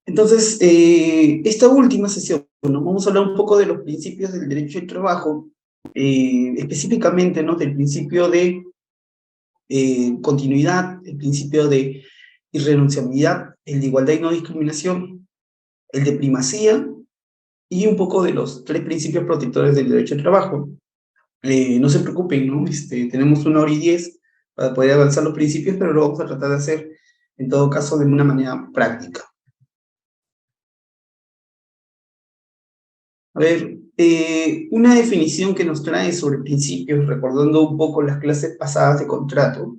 Entonces, esta última sesión, ¿no? Vamos a hablar un poco de los principios del derecho del trabajo, específicamente, ¿no? Del principio de continuidad, el principio de irrenunciabilidad, el de igualdad y no discriminación, el de primacía y un poco de los tres principios protectores del derecho del trabajo. No se preocupen, ¿no? Tenemos 1 hora y 10 para poder avanzar los principios, pero lo vamos a tratar de hacer, en todo caso, de una manera práctica. A ver, una definición que nos trae sobre principios, recordando un poco las clases pasadas de contrato,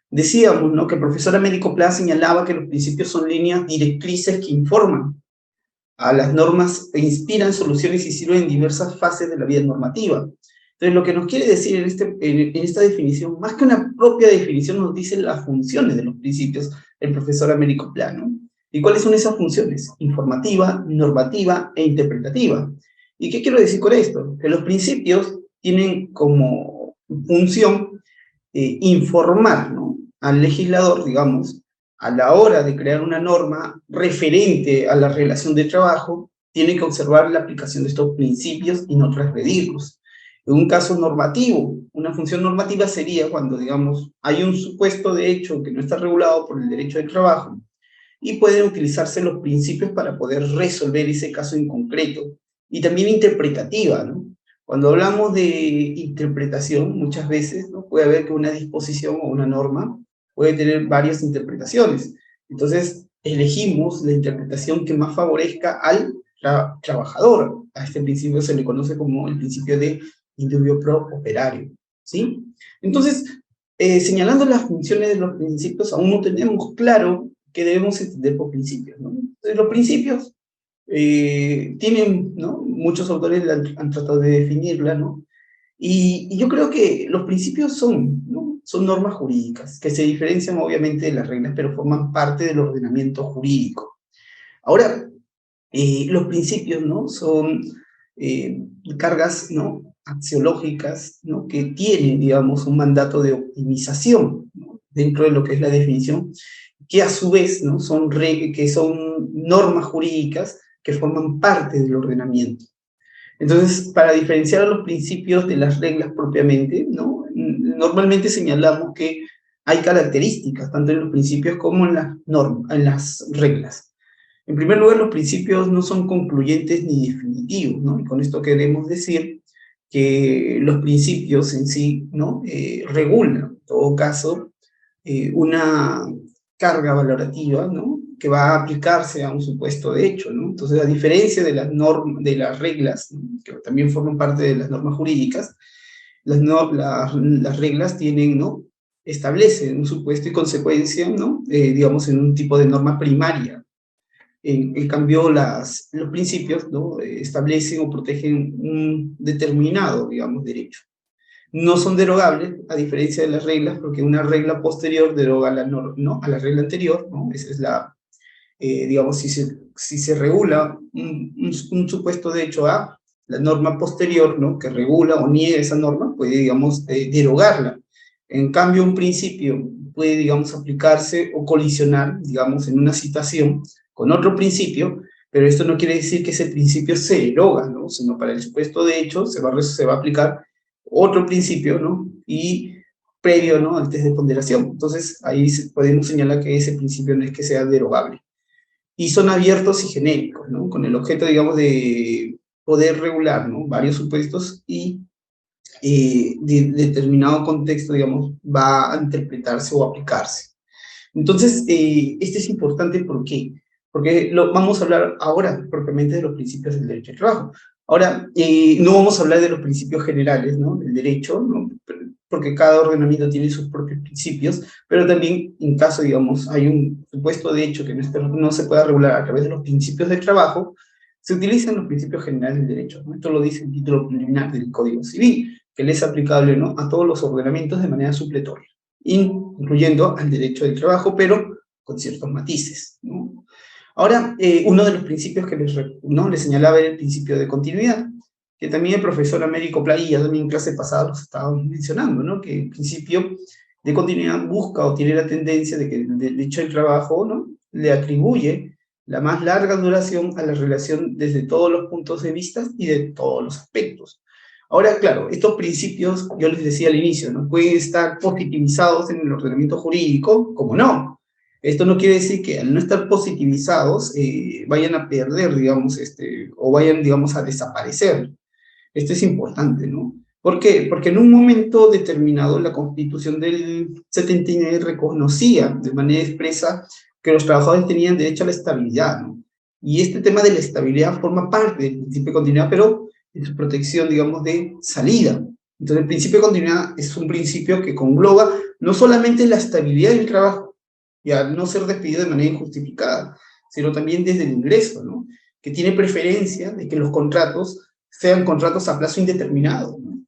decíamos, ¿no?, que el profesor Américo Pla señalaba que los principios son líneas directrices que informan a las normas e inspiran soluciones y sirven en diversas fases de la vida normativa. Entonces, lo que nos quiere decir en esta definición, más que una propia definición, nos dice las funciones de los principios el profesor Américo Pla, ¿no? ¿Y cuáles son esas funciones? Informativa, normativa e interpretativa. ¿Y qué quiero decir con esto? Que los principios tienen como función informar, ¿no?, al legislador, digamos, a la hora de crear una norma referente a la relación de trabajo, tiene que observar la aplicación de estos principios y no transgredirlos. En un caso normativo, una función normativa sería cuando, digamos, hay un supuesto de hecho que no está regulado por el derecho del trabajo y pueden utilizarse los principios para poder resolver ese caso en concreto. Y también interpretativa, ¿no? Cuando hablamos de interpretación, muchas veces, ¿no?, puede haber que una disposición o una norma puede tener varias interpretaciones. Entonces, elegimos la interpretación que más favorezca al trabajador. A este principio se le conoce como el principio de in dubio pro operario, ¿sí? Entonces, señalando las funciones de los principios, aún no tenemos claro qué debemos entender por principios, ¿no? Entonces, los principios tienen, ¿no?, muchos autores han tratado de definirla, ¿no? Y yo creo que los principios son, ¿no?, son normas jurídicas que se diferencian obviamente de las reglas, pero forman parte del ordenamiento jurídico. Ahora, los principios, ¿no?, son cargas, ¿no?, axiológicas, ¿no?, que tienen, digamos, un mandato de optimización, ¿no?, dentro de lo que es la definición, que a su vez, ¿no?, que son normas jurídicas que forman parte del ordenamiento. Entonces, para diferenciar a los principios de las reglas propiamente, ¿no?, normalmente señalamos que hay características, tanto en los principios como en las normas, en las reglas. En primer lugar, los principios no son concluyentes ni definitivos, ¿no? Y con esto queremos decir que los principios en sí, ¿no?, regulan, en todo caso, una carga valorativa, ¿no?, que va a aplicarse a un supuesto de hecho, ¿no? Entonces, a diferencia de las normas, de las reglas, ¿no?, que también forman parte de las normas jurídicas, las reglas tienen, ¿no?, establecen un supuesto y consecuencia, ¿no?, digamos, en un tipo de norma primaria. En cambio, los principios, ¿no?, establecen o protegen un determinado, digamos, derecho. No son derogables, a diferencia de las reglas, porque una regla posterior deroga ¿no?, a la regla anterior, ¿no? Esa es la, digamos, si se regula un supuesto de hecho A, la norma posterior, ¿no?, que regula o niega esa norma, puede, digamos, derogarla. En cambio, un principio puede, digamos, aplicarse o colisionar, digamos, en una situación con otro principio, pero esto no quiere decir que ese principio se deroga, ¿no?, sino para el supuesto de hecho se va a aplicar otro principio, ¿no?, y previo, ¿no?, al test de ponderación. Entonces, ahí podemos señalar que ese principio no es que sea derogable. Y son abiertos y genéricos, ¿no?, con el objeto, digamos, de poder regular, ¿no?, varios supuestos y determinado contexto, digamos, va a interpretarse o aplicarse. Entonces, este es importante, ¿por qué? Porque vamos a hablar ahora propiamente de los principios del derecho al trabajo. Ahora, no vamos a hablar de los principios generales, ¿no?, del derecho, ¿no?, porque cada ordenamiento tiene sus propios principios, pero también en caso, digamos, hay un supuesto de hecho que no se pueda regular a través de los principios del trabajo, se utilizan los principios generales del derecho, ¿no? Esto lo dice el título preliminar del Código Civil, que le es aplicable, ¿no?, a todos los ordenamientos de manera supletoria, incluyendo al derecho del trabajo, pero con ciertos matices, ¿no? Ahora, uno de los principios que ¿no?, les señalaba era el principio de continuidad, que también el profesor Américo Pla, ya también en clase pasada los estábamos mencionando, ¿no?, que el principio de continuidad busca o tiene la tendencia de que el derecho del trabajo, ¿no?, le atribuye la más larga duración a la relación desde todos los puntos de vista y de todos los aspectos. Ahora, claro, estos principios, yo les decía al inicio, no pueden estar positivizados en el ordenamiento jurídico, como no. Esto no quiere decir que al no estar positivizados vayan a perder, digamos, o vayan, digamos, a desaparecer. Esto es importante, ¿no? ¿Por qué? Porque en un momento determinado la Constitución del 79 reconocía de manera expresa que los trabajadores tenían derecho a la estabilidad, ¿no? Y este tema de la estabilidad forma parte del principio de continuidad, pero en su protección, digamos, de salida. Entonces, el principio de continuidad es un principio que congloba no solamente la estabilidad del trabajo, y al no ser despedido de manera injustificada, sino también desde el ingreso, ¿no? Que tiene preferencia de que los contratos sean contratos a plazo indeterminado, ¿no?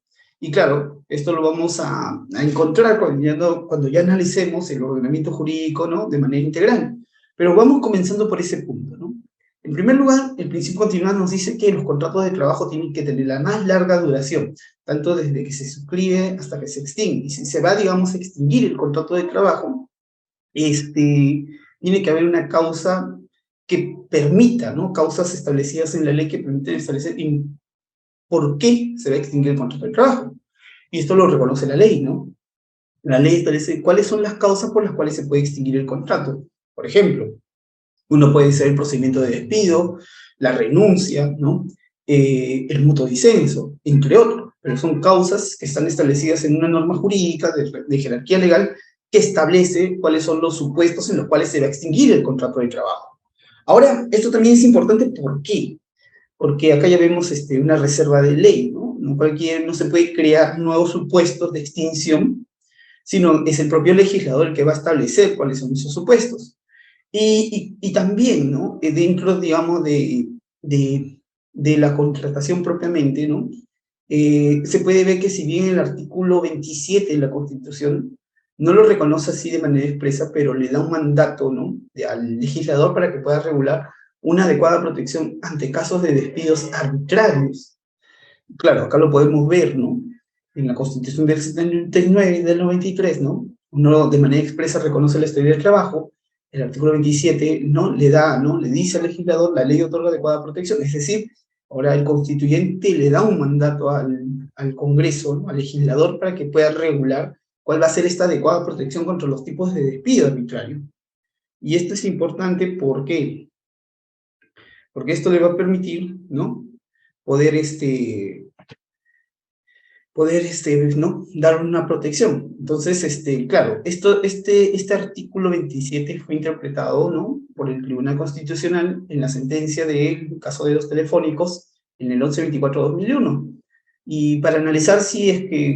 Y claro, esto lo vamos a encontrar cuando ya analicemos el ordenamiento jurídico, ¿no? De manera integral. Pero vamos comenzando por ese punto, ¿no? En primer lugar, el principio continuado nos dice que los contratos de trabajo tienen que tener la más larga duración, tanto desde que se suscribe hasta que se extingue. Y si se va, digamos, a extinguir el contrato de trabajo, tiene que haber una causa que permita, ¿no? Causas establecidas en la ley que permiten establecer por qué se va a extinguir el contrato de trabajo. Y esto lo reconoce la ley, ¿no? La ley establece cuáles son las causas por las cuales se puede extinguir el contrato. Por ejemplo, uno puede ser el procedimiento de despido, la renuncia, ¿no? El mutuo disenso, entre otros. Pero son causas que están establecidas en una norma jurídica de jerarquía legal que establece cuáles son los supuestos en los cuales se va a extinguir el contrato de trabajo. Ahora, esto también es importante, ¿por qué? Porque acá ya vemos una reserva de ley, ¿no? No se puede crear nuevos supuestos de extinción, sino es el propio legislador el que va a establecer cuáles son esos supuestos. Y también, ¿no? Dentro, digamos, de la contratación propiamente, ¿no? Se puede ver que si bien el artículo 27 de la Constitución no lo reconoce así de manera expresa, pero le da un mandato, ¿no? Al legislador para que pueda regular una adecuada protección ante casos de despidos arbitrarios. Claro, acá lo podemos ver, ¿no? En la Constitución del 79 y del 93, ¿no? Uno de manera expresa reconoce la estabilidad del trabajo. El artículo 27, ¿no? Le dice al legislador, la ley otorga adecuada protección. Es decir, ahora el constituyente le da un mandato al Congreso, ¿no? Al legislador, para que pueda regular cuál va a ser esta adecuada protección contra los tipos de despido arbitrario. Y esto es importante, ¿por qué? Porque esto le va a permitir, ¿no? Poder, ¿no? Dar una protección. Entonces, claro, este artículo 27 fue interpretado, ¿no? Por el Tribunal Constitucional en la sentencia del caso de los telefónicos en el 1124/2001. Y para analizar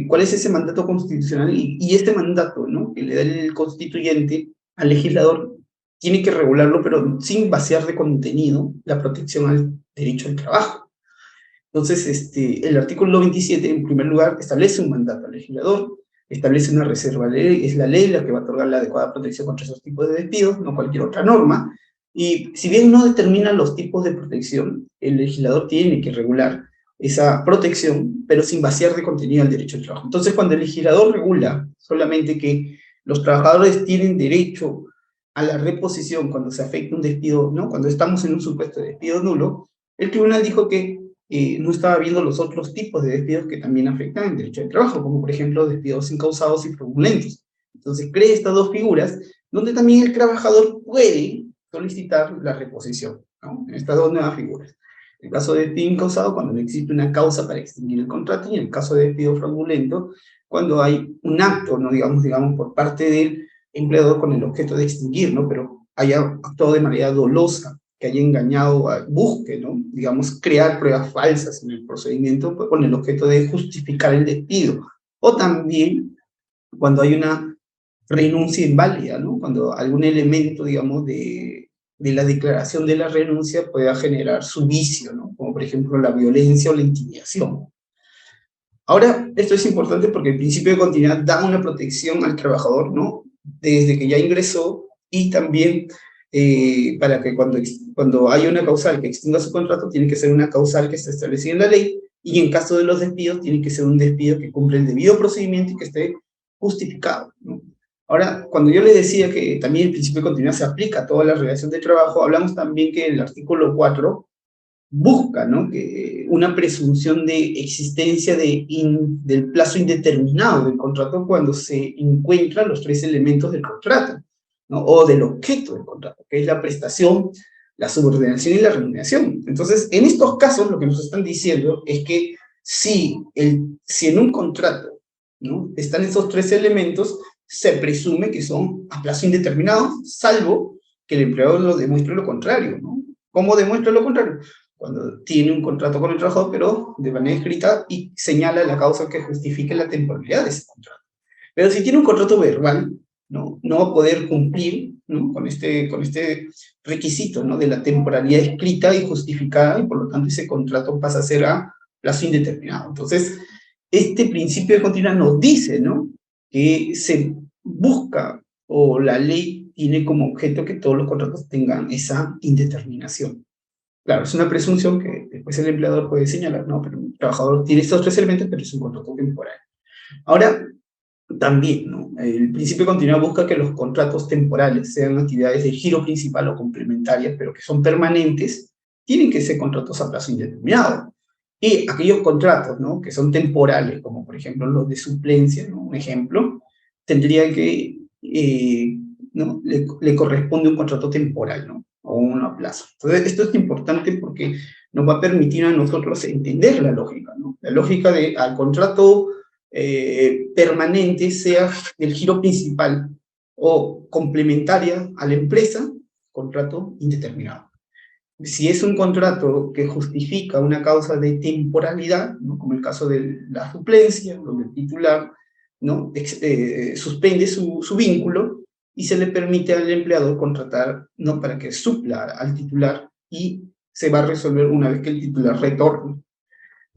cuál es ese mandato constitucional y este mandato, ¿no? Que le da el constituyente al legislador, tiene que regularlo, pero sin vaciar de contenido la protección al derecho al trabajo. Entonces, el artículo 27, en primer lugar, establece un mandato al legislador, establece una reserva de ley, es la ley la que va a otorgar la adecuada protección contra esos tipos de despidos, no cualquier otra norma, y si bien no determina los tipos de protección, el legislador tiene que regular esa protección, pero sin vaciar de contenido al derecho al trabajo. Entonces, cuando el legislador regula solamente que los trabajadores tienen derecho a la reposición cuando se afecta un despido, ¿no? Cuando estamos en un supuesto de despido nulo, el tribunal dijo que no estaba viendo los otros tipos de despidos que también afectan el derecho al trabajo, como por ejemplo despidos incausados y fraudulentos. Entonces crea estas dos figuras donde también el trabajador puede solicitar la reposición, ¿no? En estas dos nuevas figuras. En el caso de despido incausado, cuando no existe una causa para extinguir el contrato, y en el caso de despido fraudulento, cuando hay un acto, ¿no? digamos, por parte del empleador con el objeto de extinguir, ¿no? Pero haya actuado de manera dolosa, que haya engañado, busque, ¿no? Digamos, crear pruebas falsas en el procedimiento con el objeto de justificar el despido. O también cuando hay una renuncia inválida, ¿no? Cuando algún elemento, digamos, de la declaración de la renuncia pueda generar su vicio, ¿no? Como por ejemplo la violencia o la intimidación. Ahora, esto es importante porque el principio de continuidad da una protección al trabajador, ¿no? Desde que ya ingresó, y también para que cuando haya una causal que extinga su contrato, tiene que ser una causal que esté establecida en la ley, y en caso de los despidos, tiene que ser un despido que cumple el debido procedimiento y que esté justificado, ¿no? Ahora, cuando yo les decía que también el principio de continuidad se aplica a toda la relación de trabajo, hablamos también que el artículo 4 busca, ¿no?, que una presunción de existencia del plazo indeterminado del contrato cuando se encuentran los tres elementos del contrato, ¿no?, o del objeto del contrato, que es la prestación, la subordinación y la remuneración. Entonces, en estos casos, lo que nos están diciendo es que si en un contrato, ¿no?, están esos tres elementos, se presume que son a plazo indeterminado, salvo que el empleador lo demuestre lo contrario, ¿no? ¿Cómo demuestra lo contrario? Cuando tiene un contrato con el trabajador, pero de manera escrita, y señala la causa que justifique la temporalidad de ese contrato. Pero si tiene un contrato verbal, no va a poder cumplir, ¿no?, con este requisito, ¿no?, de la temporalidad escrita y justificada, y por lo tanto ese contrato pasa a ser a plazo indeterminado. Entonces, este principio de continuidad nos dice, ¿no?, que se busca, o la ley tiene como objeto que todos los contratos tengan esa indeterminación. Claro, es una presunción que después el empleador puede señalar, no, pero el trabajador tiene estos tres elementos, pero es un contrato temporal. Ahora, también, ¿no?, el principio de continuidad busca que los contratos temporales, sean actividades de giro principal o complementarias, pero que son permanentes, tienen que ser contratos a plazo indeterminado. Y aquellos contratos, ¿no?, que son temporales, como por ejemplo los de suplencia, ¿no?, un ejemplo, tendría que, ¿no?, le corresponde un contrato temporal, ¿no?, o uno a plazo. Entonces, esto es importante porque nos va a permitir a nosotros entender la lógica, ¿no? La lógica de al contrato permanente, sea el giro principal o complementaria a la empresa, contrato indeterminado. Si es un contrato que justifica una causa de temporalidad, ¿no?, como el caso de la suplencia, donde el titular, ¿no?, suspende su vínculo y se le permite al empleador contratar, ¿no?, para que supla al titular, y se va a resolver una vez que el titular retorne.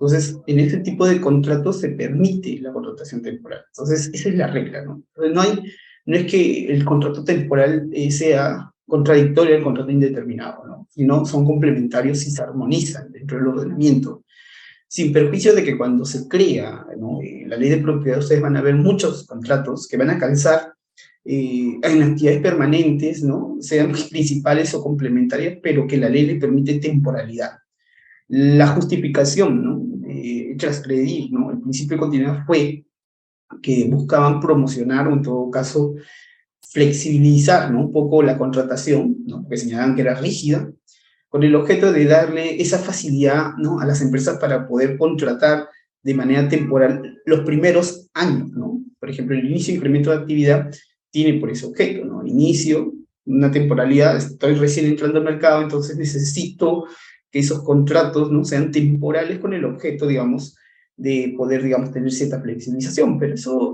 Entonces, en este tipo de contratos se permite la contratación temporal. Entonces, esa es la regla, ¿no? Entonces, no es que el contrato temporal sea contradictorio al contrato indeterminado, ¿no?, sino son complementarios y se armonizan dentro del ordenamiento, sin perjuicio de que cuando se crea, ¿no?, la ley de propiedad, ustedes van a ver muchos contratos que van a calzar en actividades permanentes, ¿no?, sean principales o complementarias, pero que la ley le permite temporalidad. La justificación, ¿no?, transgredir, ¿no?, el principio de continuidad fue que buscaban promocionar, o en todo caso, flexibilizar, ¿no?, un poco la contratación, ¿no?, porque señalaban que era rígida, con el objeto de darle esa facilidad, ¿no?, a las empresas para poder contratar de manera temporal los primeros años, ¿no? Por ejemplo, el inicio e incremento de actividad tiene por ese objeto, ¿no? Inicio, una temporalidad, estoy recién entrando al mercado, entonces necesito que esos contratos, ¿no?, sean temporales con el objeto, digamos, de poder, digamos, tener cierta flexibilización, pero eso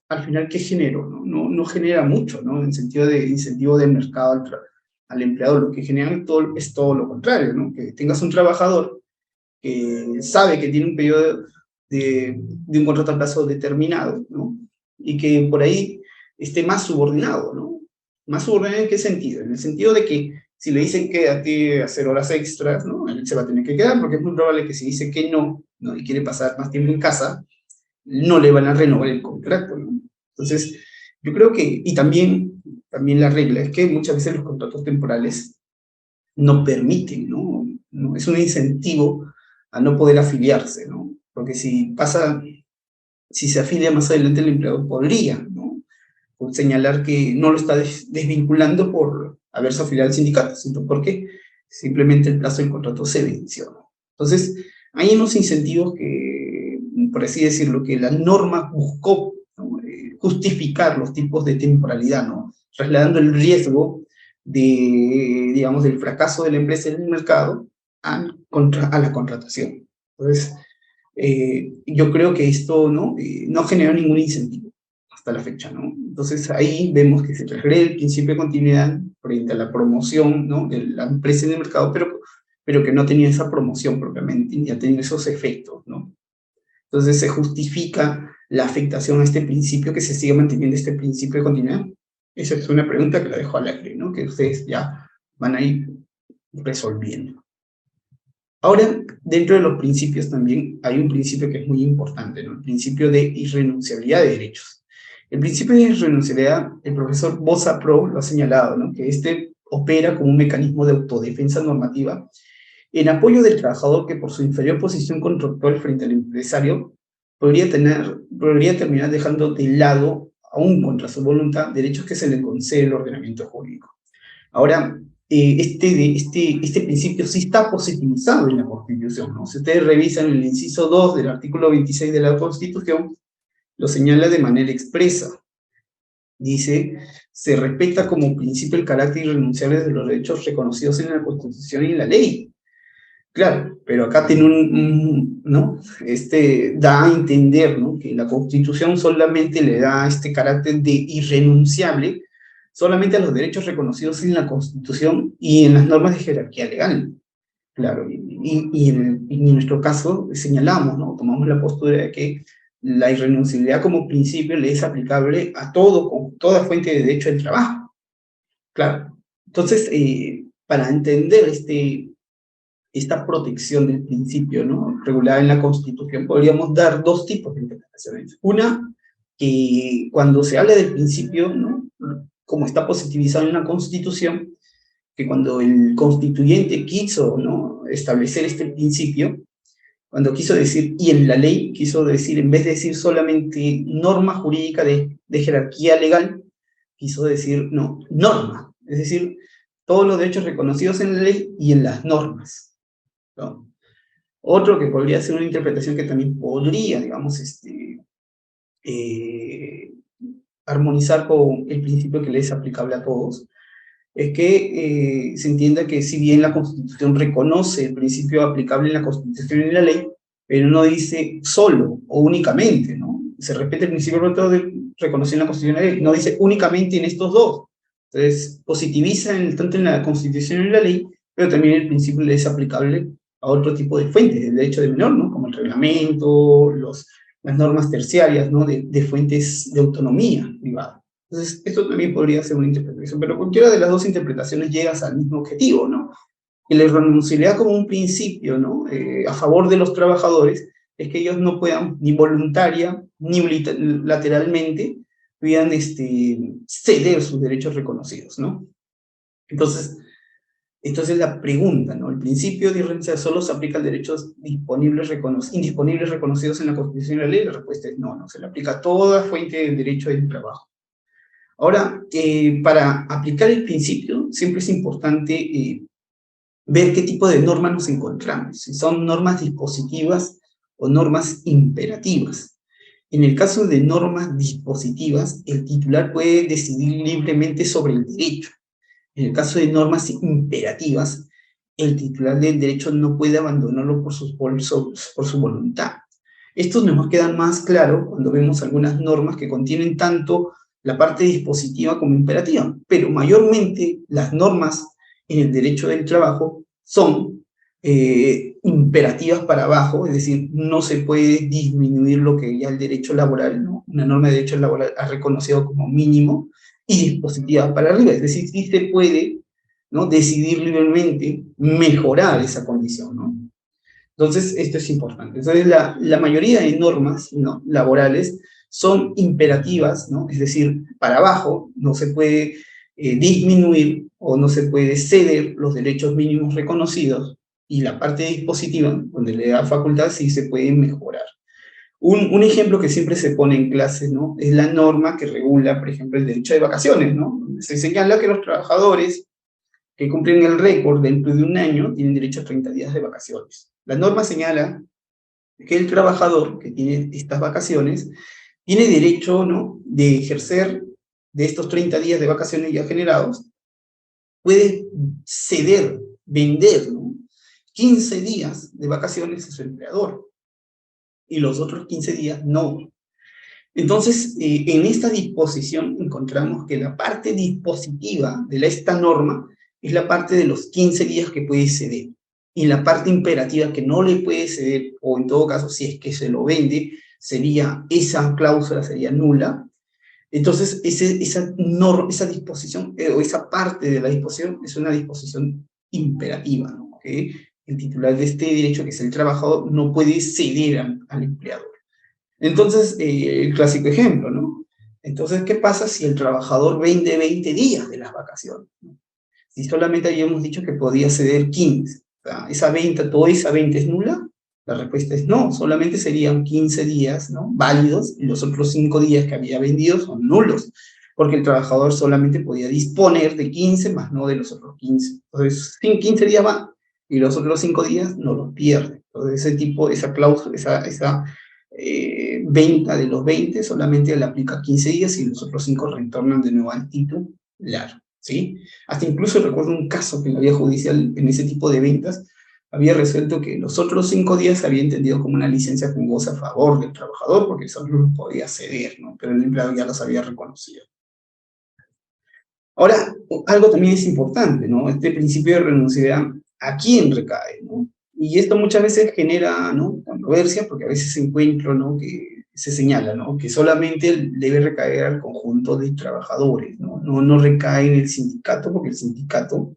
al final, ¿qué generó? No genera mucho, ¿no?, en sentido de incentivo del mercado al empleador. Lo que genera es todo lo contrario, ¿no?, que tengas un trabajador que sabe que tiene un periodo de un contrato a plazo determinado, ¿no?, y que por ahí esté más subordinado, ¿no? ¿Más subordinado en qué sentido? En el sentido de que si le dicen quédate a hacer horas extras, ¿no?, él se va a tener que quedar, porque es muy probable que si dice que no, ¿no?, y quiere pasar más tiempo en casa, no le van a renovar el contrato, ¿no? Entonces, yo creo que, y también la regla es que muchas veces los contratos temporales no permiten, ¿no? No es un incentivo a no poder afiliarse, ¿no? Porque si se afilia más adelante, el empleador podría, ¿no?, por señalar que no lo está desvinculando por haberse afiliado al sindicato, sino porque simplemente el plazo del contrato se venció, ¿no? Entonces, hay unos incentivos que, por así decirlo, que la norma buscó, ¿no?, justificar los tipos de temporalidad, ¿no?, trasladando el riesgo digamos, del fracaso de la empresa en el mercado a la contratación. Entonces, yo creo que esto, ¿no?, no generó ningún incentivo hasta la fecha, ¿no? Entonces, ahí vemos que se transgrede el principio de continuidad frente a la promoción, ¿no?, de la empresa en el mercado, pero que no tenía esa promoción propiamente, ni ha tenido esos efectos, ¿no? Entonces, se justifica la afectación a este principio, que se siga manteniendo este principio de continuidad. Esa es una pregunta que la dejo al aire, ¿no?, que ustedes ya van a ir resolviendo. Ahora, dentro de los principios también hay un principio que es muy importante, ¿no?, el principio de irrenunciabilidad de derechos. El principio de irrenunciabilidad, el profesor Bosa Pro lo ha señalado, ¿no? Que este opera como un mecanismo de autodefensa normativa en apoyo del trabajador que por su inferior posición contractual frente al empresario podría terminar dejando de lado, aún contra su voluntad, derechos que se le concede el ordenamiento jurídico. Ahora, este principio sí está positivizado en la Constitución, ¿no? Si ustedes revisan el inciso 2 del artículo 26 de la Constitución, lo señala de manera expresa. Dice, se respeta como principio el carácter irrenunciable de los derechos reconocidos en la Constitución y en la ley. Claro, pero acá tiene ¿no? Da a entender, ¿no? Que la Constitución solamente le da este carácter de irrenunciable solamente a los derechos reconocidos en la Constitución y en las normas de jerarquía legal. Claro, y en nuestro caso señalamos, ¿no? Tomamos la postura de que la irrenunciabilidad como principio le es aplicable a todo, con toda fuente de derecho del trabajo. Claro. Entonces, para entender esta protección del principio, ¿no? Regulada en la Constitución, podríamos dar dos tipos de interpretaciones. Una, que cuando se habla del principio, ¿no? Como está positivizado en la Constitución, que cuando el constituyente quiso, ¿no? Establecer este principio, cuando quiso decir, y en la ley quiso decir, en vez de decir solamente norma jurídica de jerarquía legal, quiso decir, no, norma, es decir, todos los derechos reconocidos en la ley y en las normas, ¿no? Otro que podría ser una interpretación que también podría, digamos, eh, armonizar con el principio que le es aplicable a todos, es que se entienda que si bien la Constitución reconoce el principio aplicable en la Constitución y en la ley, pero no dice solo o únicamente, ¿no? Se respeta el principio reconocido en la Constitución y en la ley, no dice únicamente en estos dos. Entonces, positiviza tanto en la Constitución y en la ley, pero también el principio le es aplicable a otro tipo de fuentes del derecho de menor, ¿no? Como el reglamento, las normas terciarias, ¿no? De fuentes de autonomía privada. Entonces, esto también podría ser una interpretación, pero cualquiera de las dos interpretaciones llegas al mismo objetivo, ¿no? Y la irrenunciabilidad como un principio, ¿no? A favor de los trabajadores, es que ellos no puedan, ni voluntaria, ni lateralmente, puedan ceder sus derechos reconocidos, ¿no? Entonces la pregunta, ¿no? ¿El principio de irrenunciabilidad solo se aplica a derechos indisponibles reconocidos en la Constitución y la ley? La respuesta es no, se le aplica a toda fuente del derecho del trabajo. Ahora, para aplicar el principio, siempre es importante ver qué tipo de normas nos encontramos, si son normas dispositivas o normas imperativas. En el caso de normas dispositivas, el titular puede decidir libremente sobre el derecho. En el caso de normas imperativas, el titular del derecho no puede abandonarlo por su voluntad. Esto nos queda más claro cuando vemos algunas normas que contienen tanto la parte dispositiva como imperativa, pero mayormente las normas en el derecho del trabajo son imperativas para abajo, es decir, no se puede disminuir lo que ya el derecho laboral, ¿no? Una norma de derecho laboral ha reconocido como mínimo, y dispositiva para arriba, es decir, sí se puede, ¿no? Decidir libremente mejorar esa condición, ¿no? Entonces, esto es importante. Entonces, la mayoría de normas, ¿no? Laborales son imperativas, ¿no? Es decir, para abajo no se puede disminuir o no se puede ceder los derechos mínimos reconocidos, y la parte dispositiva, donde le da facultad, sí se puede mejorar. Un ejemplo que siempre se pone en clases, ¿no? Es la norma que regula, por ejemplo, el derecho de vacaciones, ¿no? Se señala que los trabajadores que cumplen el récord dentro de un año tienen derecho a 30 días de vacaciones. La norma señala que el trabajador que tiene estas vacaciones tiene derecho, ¿no? De ejercer de estos 30 días de vacaciones ya generados, puede ceder, vender, ¿no? 15 días de vacaciones a su empleador, y los otros 15 días no. Entonces, en esta disposición encontramos que la parte dispositiva de esta norma es la parte de los 15 días que puede ceder, y la parte imperativa que no le puede ceder, o en todo caso, si es que se lo vende, esa cláusula sería nula. Entonces, esa disposición, o esa parte de la disposición, es una disposición imperativa, ¿no? Que el titular de este derecho, que es el trabajador, no puede ceder al empleador. Entonces, el clásico ejemplo, ¿no? Entonces, ¿qué pasa si el trabajador vende 20 días de las vacaciones? Si solamente habíamos dicho que podía ceder 15, o sea, esa venta, toda esa venta es nula, la respuesta es no, solamente serían 15 días, ¿no?, válidos, y los otros 5 días que había vendido son nulos, porque el trabajador solamente podía disponer de 15 más no de los otros 15. Entonces, 15 días va, y los otros 5 días no los pierde. Entonces, ese tipo, esa cláusula, esa venta de los 20 solamente le aplica 15 días y los otros 5 retornan de nuevo al titular, ¿sí? Hasta incluso recuerdo un caso que en la vía judicial, en ese tipo de ventas, había resuelto que los otros 5 días se había entendido como una licencia fungosa a favor del trabajador, porque eso no lo podía ceder, ¿no? Pero el empleado ya los había reconocido. Ahora, algo también es importante, ¿no? Este principio de renunciabilidad, ¿a quién recae, no? Y esto muchas veces genera, ¿no?, controversia, porque a veces se encuentra, ¿no?, que se señala, ¿no?, que solamente debe recaer al conjunto de trabajadores, ¿no? No recae en el sindicato, porque el sindicato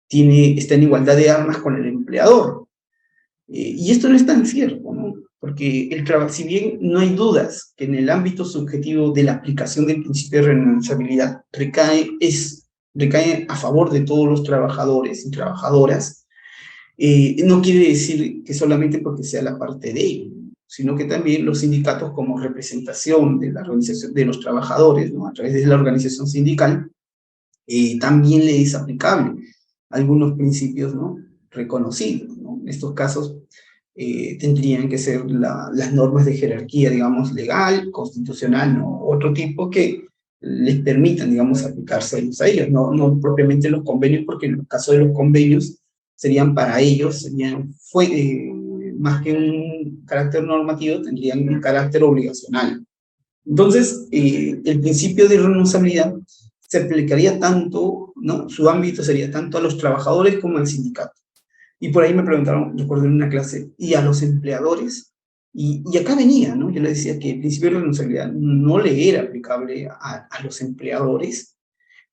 está en igualdad de armas con el empleador. Y esto no es tan cierto, ¿no? Porque si bien no hay dudas que en el ámbito subjetivo de la aplicación del principio de renunciabilidad recae a favor de todos los trabajadores y trabajadoras, no quiere decir que solamente porque sea la parte de ellos, sino que también los sindicatos, como representación de la organización de los trabajadores, ¿no?, a través de la organización sindical, también le es aplicable algunos principios, ¿no?, reconocidos, ¿no? En estos casos tendrían que ser las normas de jerarquía, digamos, legal, constitucional, ¿no?, otro tipo que les permitan, digamos, aplicarse a ellos, no propiamente los convenios, porque en el caso de los convenios serían para ellos, más que un carácter normativo, tendrían un carácter obligacional. Entonces, el principio de renunciabilidad se aplicaría tanto, ¿no?, su ámbito sería tanto a los trabajadores como al sindicato. Y por ahí me preguntaron, recuerdo en una clase, ¿y a los empleadores? Y acá venía, ¿no? Yo le decía que el principio de renunciabilidad no le era aplicable a los empleadores,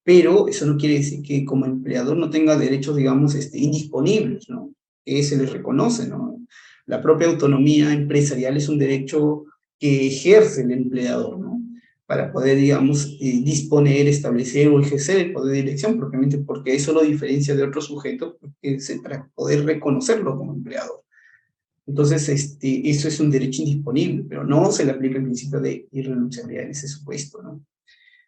pero eso no quiere decir que como empleador no tenga derechos, digamos, indisponibles, ¿no?, que se les reconoce, ¿no? La propia autonomía empresarial es un derecho que ejerce el empleador, ¿no?, para poder, digamos, disponer, establecer o ejercer el poder de dirección, propiamente porque eso lo diferencia de otros sujetos, para poder reconocerlo como empleador. Entonces, eso es un derecho indisponible, pero no se le aplica el principio de irrenunciabilidad en ese supuesto, ¿no?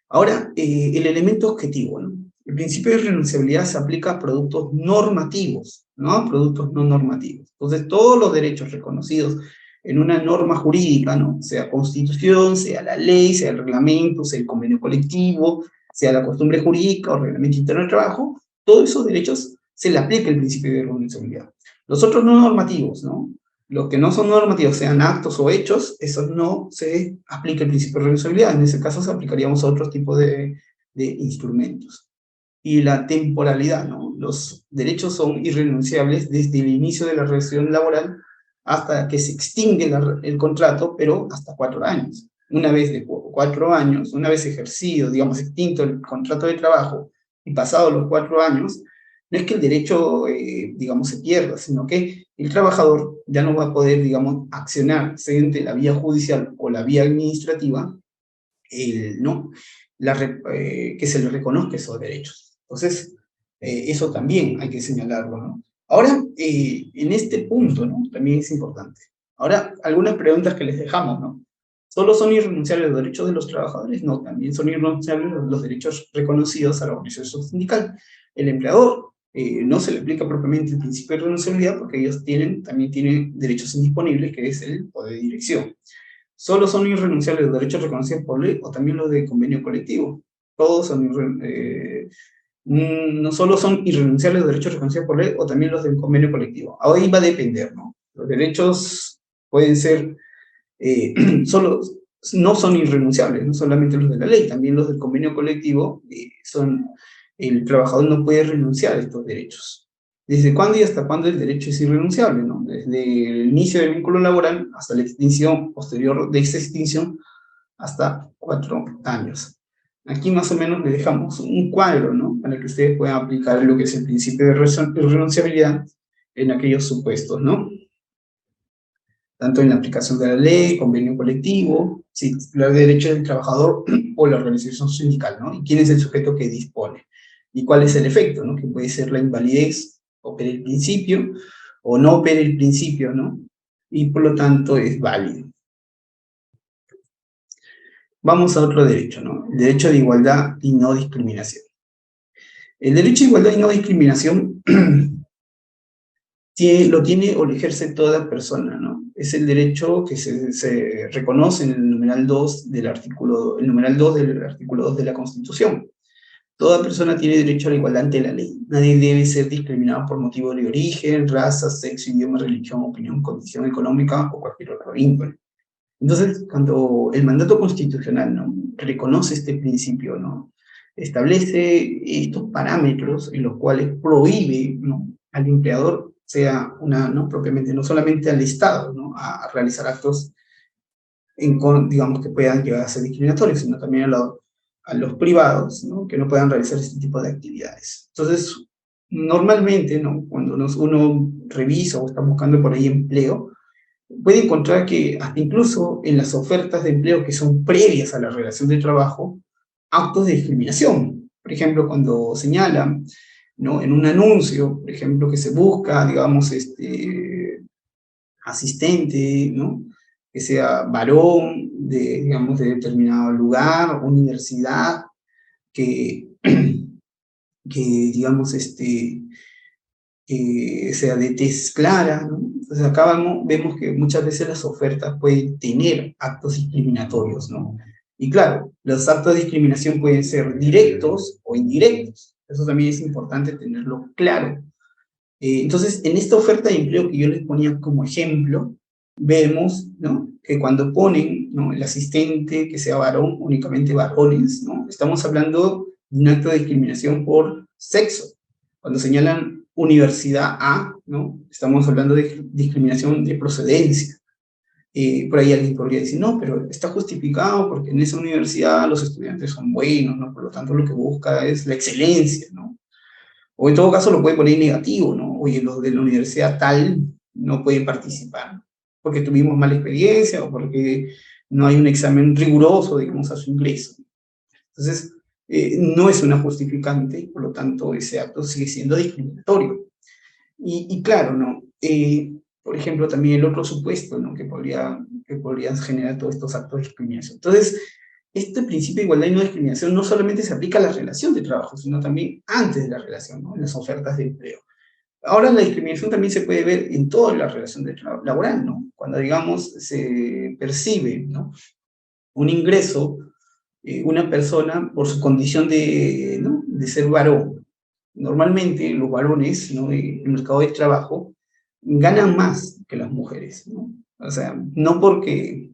Ahora, el elemento objetivo, ¿no? El principio de renunciabilidad se aplica a productos normativos, ¿no?, a productos no normativos. Entonces, todos los derechos reconocidos en una norma jurídica, ¿no?, sea constitución, sea la ley, sea el reglamento, sea el convenio colectivo, sea la costumbre jurídica o reglamento interno de trabajo, todos esos derechos se le aplica el principio de renunciabilidad. Los otros no normativos, ¿no?, los que no son normativos, sean actos o hechos, esos no se aplica el principio de renunciabilidad. En ese caso se aplicaríamos a otro tipo de instrumentos. Y la temporalidad, ¿no? Los derechos son irrenunciables desde el inicio de la relación laboral hasta que se extingue el contrato, pero hasta 4 años. Una vez de 4 años, una vez ejercido, digamos, extinto el contrato de trabajo y pasados los 4 años, no es que el derecho, digamos, se pierda, sino que el trabajador ya no va a poder, digamos, accionar mediante la vía judicial o la vía administrativa, ¿no?, que se le reconozca esos derechos. Entonces, eso también hay que señalarlo, ¿no? Ahora, en este punto, ¿no?, también es importante. Ahora, algunas preguntas que les dejamos, ¿no? ¿Solo son irrenunciables los derechos de los trabajadores? No, también son irrenunciables los derechos reconocidos a la organización sindical. El empleador no se le aplica propiamente el principio de renunciabilidad porque ellos también tienen derechos indisponibles, que es el poder de dirección. ¿Solo son irrenunciables los derechos reconocidos por ley o también los de convenio colectivo? Todos son no solo son irrenunciables los derechos reconocidos por ley o también los del convenio colectivo. Ahí va a depender, ¿no? Los derechos pueden ser, solo, no son irrenunciables, no solamente los de la ley, también los del convenio colectivo el trabajador no puede renunciar a estos derechos. ¿Desde cuándo y hasta cuándo el derecho es irrenunciable, no? Desde el inicio del vínculo laboral hasta la extinción posterior de esa extinción hasta 4 años. Aquí más o menos le dejamos un cuadro, ¿no?, para que ustedes puedan aplicar lo que es el principio de renunciabilidad en aquellos supuestos, ¿no? tanto en la aplicación de la ley, convenio colectivo, sí, los derechos del trabajador o la organización sindical, ¿no? Y quién es el sujeto que dispone. Y cuál es el efecto, ¿no? Que puede ser la invalidez, opera el principio, o no opera el principio, ¿no? Y por lo tanto es válido. Vamos a otro derecho, ¿no? El derecho de igualdad y no discriminación. El derecho de igualdad y no discriminación lo tiene o lo ejerce toda persona, ¿no? Es el derecho que se reconoce en el numeral 2 del artículo, el numeral 2 del artículo 2 de la Constitución. Toda persona tiene derecho a la igualdad ante la ley. Nadie debe ser discriminado por motivo de origen, raza, sexo, idioma, religión, opinión, condición económica o cualquier otra índole. Entonces, cuando el mandato constitucional, ¿no?, reconoce este principio, ¿no?, establece estos parámetros en los cuales prohíbe, ¿no?, al empleador, sea una, ¿no?, propiamente, no solamente al Estado, ¿no?, a realizar actos, digamos, que puedan llegar a ser discriminatorios, sino también a los privados, ¿no?, que no puedan realizar este tipo de actividades. Entonces, normalmente, ¿no?, cuando uno revisa o está buscando por ahí empleo, puede encontrar que hasta incluso en las ofertas de empleo que son previas a la relación de trabajo, actos de discriminación. Por ejemplo, cuando señalan, ¿no?, en un anuncio, por ejemplo, que se busca, digamos, asistente, ¿no?, que sea varón de, digamos, de determinado lugar, universidad, que, que digamos, sea de tez clara, ¿no? Entonces acá vemos que muchas veces las ofertas pueden tener actos discriminatorios, ¿no? Y claro, los actos de discriminación pueden ser directos o indirectos. Eso también es importante tenerlo claro. Entonces, en esta oferta de empleo que yo les ponía como ejemplo, vemos, ¿no?, que cuando ponen, ¿no?, el asistente que sea varón, únicamente varones, ¿no?, estamos hablando de un acto de discriminación por sexo. Cuando señalan universidad A, ¿no?, estamos hablando de discriminación de procedencia. Por ahí alguien podría decir, no, pero está justificado porque en esa universidad los estudiantes son buenos, ¿no?, por lo tanto lo que busca es la excelencia, ¿no? O en todo caso lo puede poner negativo, ¿no? Oye, los de la universidad tal no pueden participar porque tuvimos mala experiencia o porque no hay un examen riguroso, digamos, a su ingreso. Entonces, no es una justificante y por lo tanto ese acto sigue siendo discriminatorio. Y claro, ¿no? Por ejemplo, también el otro supuesto, ¿no?, que podría generar todos estos actos de discriminación. Entonces, este principio de igualdad y no discriminación no solamente se aplica a la relación de trabajo, sino también antes de la relación, ¿no?, en las ofertas de empleo. Ahora la discriminación también se puede ver en toda la relación laboral, ¿no? Cuando, digamos, se percibe, ¿no?, un ingreso, una persona por su condición de, ¿no?, de ser varón. Normalmente los varones, ¿no?, en el mercado de trabajo ganan más que las mujeres, ¿no? O sea, no porque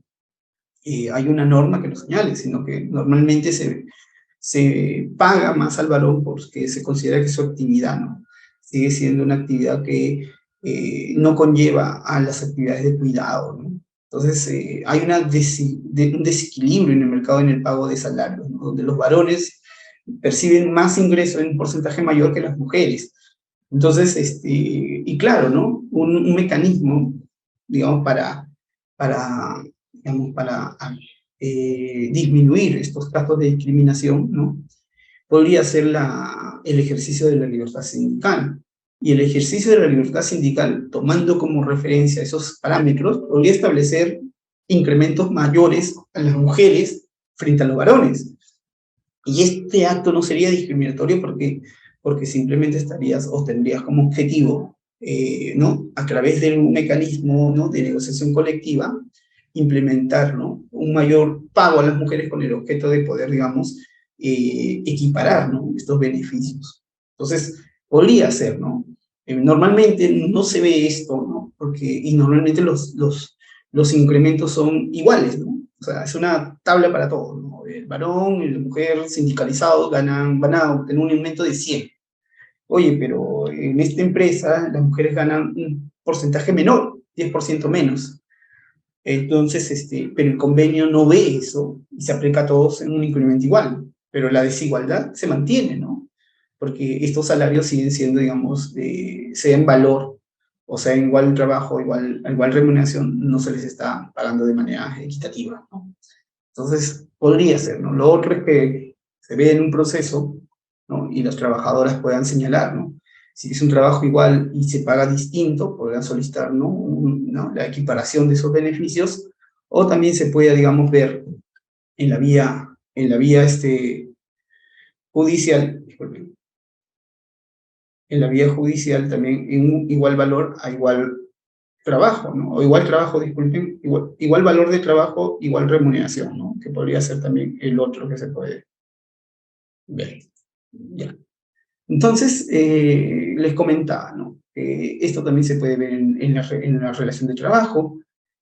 hay una norma que lo señale, sino que normalmente se paga más al varón porque se considera que su actividad, ¿no?, sigue siendo una actividad que no conlleva a las actividades de cuidado, ¿no? Entonces, hay un desequilibrio en el mercado en el pago de salarios, ¿no?, donde los varones perciben más ingresos en un porcentaje mayor que las mujeres. Entonces, y claro, ¿no?, un mecanismo, digamos, digamos, para disminuir estos casos de discriminación, ¿no?, podría ser el ejercicio de la libertad sindical. Y el ejercicio de la libertad sindical, tomando como referencia esos parámetros, podría establecer incrementos mayores a las mujeres frente a los varones. Y este acto no sería discriminatorio porque simplemente estarías o tendrías como objetivo, ¿no?, a través de un mecanismo, ¿no?, de negociación colectiva, implementar, ¿no?, un mayor pago a las mujeres con el objeto de poder, digamos, equiparar, ¿no?, estos beneficios. Entonces, podría ser, ¿no? Normalmente no se ve esto, ¿no? Y normalmente los incrementos son iguales, ¿no? O sea, es una tabla para todos, ¿no? El varón y la mujer sindicalizados van a obtener un aumento de 100. Oye, pero en esta empresa las mujeres ganan un porcentaje menor, 10% menos. Entonces, pero el convenio no ve eso y se aplica a todos en un incremento igual, pero la desigualdad se mantiene, ¿no? Porque estos salarios siguen siendo, digamos, sea en valor, o sea, en igual trabajo, igual remuneración, no se les está pagando de manera equitativa, ¿no? Entonces, podría ser, ¿no? Lo otro es que se ve en un proceso, ¿no? Y las trabajadoras puedan señalar, ¿no? Si es un trabajo igual y se paga distinto, podrán solicitar, ¿no? ¿no? La equiparación de esos beneficios, o también se puede, digamos, ver en la vía judicial, disculpen, en la vía judicial también en un igual valor a igual trabajo, ¿no? O igual trabajo, disculpen, igual valor de trabajo, igual remuneración, ¿no? Que podría ser también el otro que se puede ver. Ya. Entonces, les comentaba, ¿no? Esto también se puede ver en la relación de trabajo,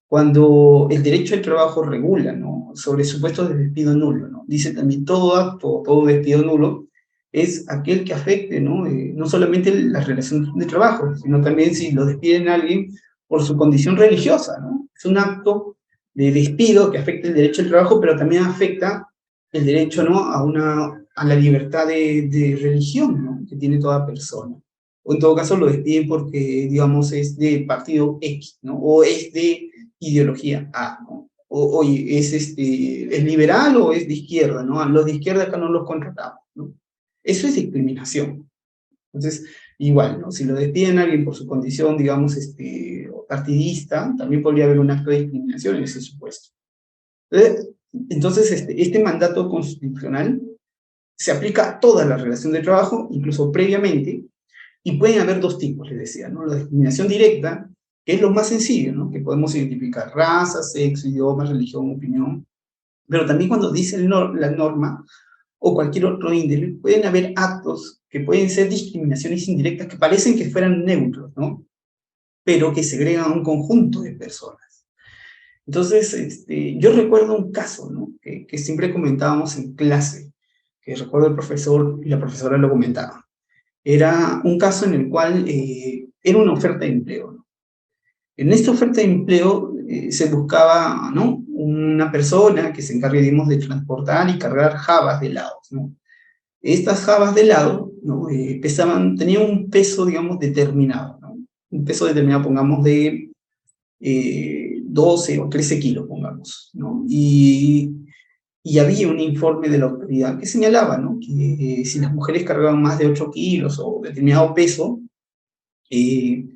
cuando el derecho al trabajo regula, ¿no? Sobre supuestos de despido nulo, ¿no? Dice también todo acto, todo despido nulo es aquel que afecte, ¿no? No solamente la relación de trabajo, sino también si lo despiden a alguien por su condición religiosa, ¿no? Es un acto de despido que afecta el derecho al trabajo, pero también afecta el derecho, ¿no? A la libertad de religión, ¿no? Que tiene toda persona. O en todo caso lo despiden porque, digamos, es de partido X, ¿no? O es de ideología A, ¿no? Oye, es liberal o es de izquierda, ¿no? A los de izquierda acá no los contratamos, ¿no? Eso es discriminación. Entonces, igual, ¿no? Si lo despiden a alguien por su condición, digamos, partidista, también podría haber un acto de discriminación en ese supuesto. Entonces, este mandato constitucional se aplica a toda la relación de trabajo, incluso previamente, y pueden haber dos tipos, les decía, ¿no? La discriminación directa, que es lo más sencillo, ¿no? Que podemos identificar raza, sexo, idioma, religión, opinión, pero también cuando dice la norma o cualquier otro índole, pueden haber actos que pueden ser discriminaciones indirectas que parecen que fueran neutros, ¿no? Pero que segregan a un conjunto de personas. Entonces, yo recuerdo un caso, ¿no? Que siempre comentábamos en clase, que recuerdo el profesor y la profesora lo comentaba. Era un caso en el cual era una oferta de empleo, ¿no? En esta oferta de empleo se buscaba, ¿no? Una persona que se encargue, digamos, de transportar y cargar jabas de helados, ¿no? Estas jabas de helado, ¿no? Tenían un peso, digamos, determinado, ¿no? Un peso determinado, pongamos, de 12 o 13 kilos, pongamos, ¿no? Y había un informe de la autoridad que señalaba, ¿no? Que si las mujeres cargaban más de 8 kilos o determinado peso, eh,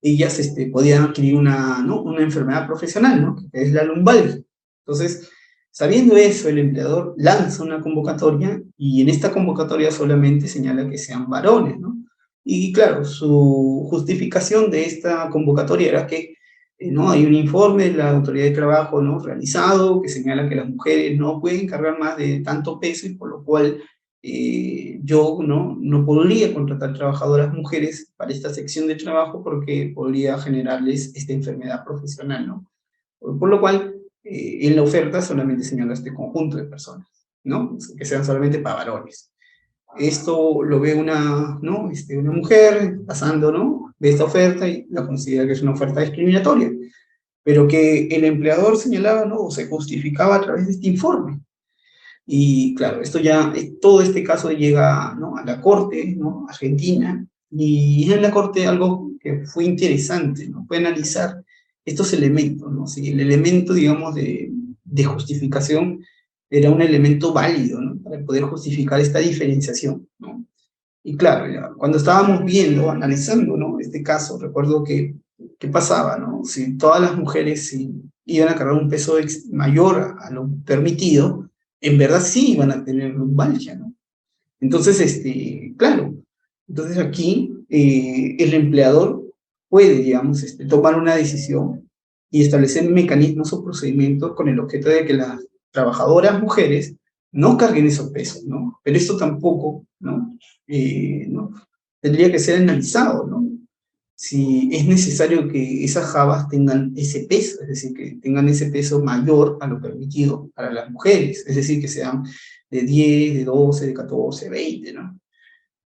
ellas podían adquirir ¿no? una enfermedad profesional, ¿no? Que es la lumbalgia. Entonces, sabiendo eso, el empleador lanza una convocatoria y en esta convocatoria solamente señala que sean varones, ¿no? Y claro, su justificación de esta convocatoria era que ¿no? Hay un informe de la Autoridad de Trabajo, ¿no? Realizado que señala que las mujeres no pueden cargar más de tanto peso y por lo cual yo no podría contratar trabajadoras mujeres para esta sección de trabajo porque podría generarles esta enfermedad profesional, ¿no? Por lo cual, en la oferta solamente señala este conjunto de personas, ¿no? Que sean solamente para varones. Esto lo ve ¿no? Una mujer pasando, ¿no? Ve esta oferta y la considera que es una oferta discriminatoria, pero que el empleador señalaba, ¿no? O se justificaba a través de este informe. Y claro, todo este caso llega, ¿no? A la Corte, ¿no? Argentina, y en la Corte algo que fue interesante, ¿no? Fue analizar estos elementos, ¿no? Si el elemento, digamos, de justificación era un elemento válido, ¿no? Para poder justificar esta diferenciación, ¿no? Y claro, ya, cuando estábamos viendo, analizando, ¿no? Este caso, recuerdo ¿qué pasaba, ¿no? Si todas las mujeres iban a cargar un peso mayor a lo permitido, en verdad sí iban a tener lumbalgia, ¿no? Entonces, claro, entonces aquí el empleador puede, digamos, tomar una decisión y establecer mecanismos o procedimientos con el objeto de que las trabajadoras mujeres no carguen esos pesos, ¿no? Pero esto tampoco, ¿no? Tendría que ser analizado, ¿no? Si es necesario que esas jabas tengan ese peso, es decir, que tengan ese peso mayor a lo permitido para las mujeres, es decir, que sean de 10, de 12, de 14, 20, ¿no?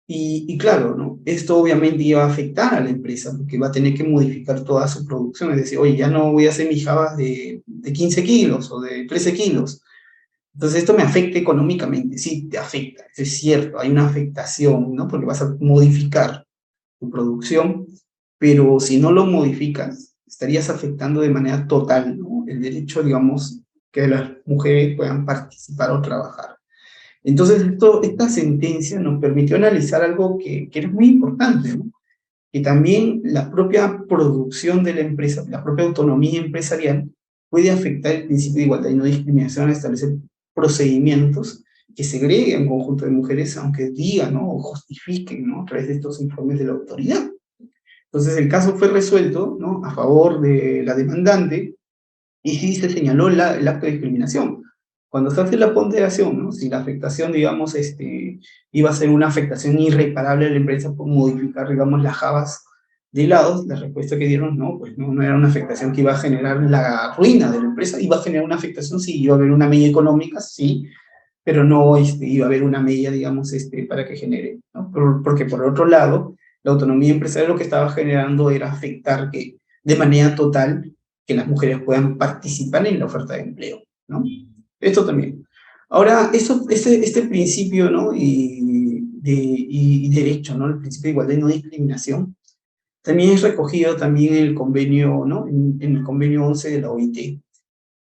Y claro, ¿no? Esto obviamente iba a afectar a la empresa porque va a tener que modificar toda su producción, es decir, oye, ya no voy a hacer mis jabas de 15 kilos o de 13 kilos. Entonces esto me afecta económicamente, sí, te afecta, eso es cierto, hay una afectación, ¿no? Porque vas a modificar tu producción, pero si no lo modificas, estarías afectando de manera total, ¿no?, el derecho, digamos, que las mujeres puedan participar o trabajar. Entonces, esta sentencia nos permitió analizar algo que era muy importante, ¿no?, que también la propia producción de la empresa, la propia autonomía empresarial, puede afectar el principio de igualdad y no discriminación al establecer procedimientos que segreguen a un conjunto de mujeres, aunque digan, ¿no?, o justifiquen, ¿no?, a través de estos informes de la autoridad. Entonces, el caso fue resuelto, ¿no?, a favor de la demandante, y sí se señaló el acto de discriminación. Cuando se hace la ponderación, ¿no?, si la afectación, digamos, iba a ser una afectación irreparable a la empresa por modificar, digamos, las jabas de helados, la respuesta que dieron, no, pues no era una afectación que iba a generar la ruina de la empresa, iba a generar una afectación, sí, iba a haber una medida económica, sí, pero no iba a haber una medida, digamos, para que genere, ¿no? Porque por otro lado, la autonomía empresarial lo que estaba generando era afectar que, de manera total, que las mujeres puedan participar en la oferta de empleo, ¿no? Esto también. Ahora, este principio, ¿no?, y derecho, ¿no?, el principio de igualdad y no discriminación, también es recogido también en el convenio, ¿no?, en el convenio 11 de la OIT.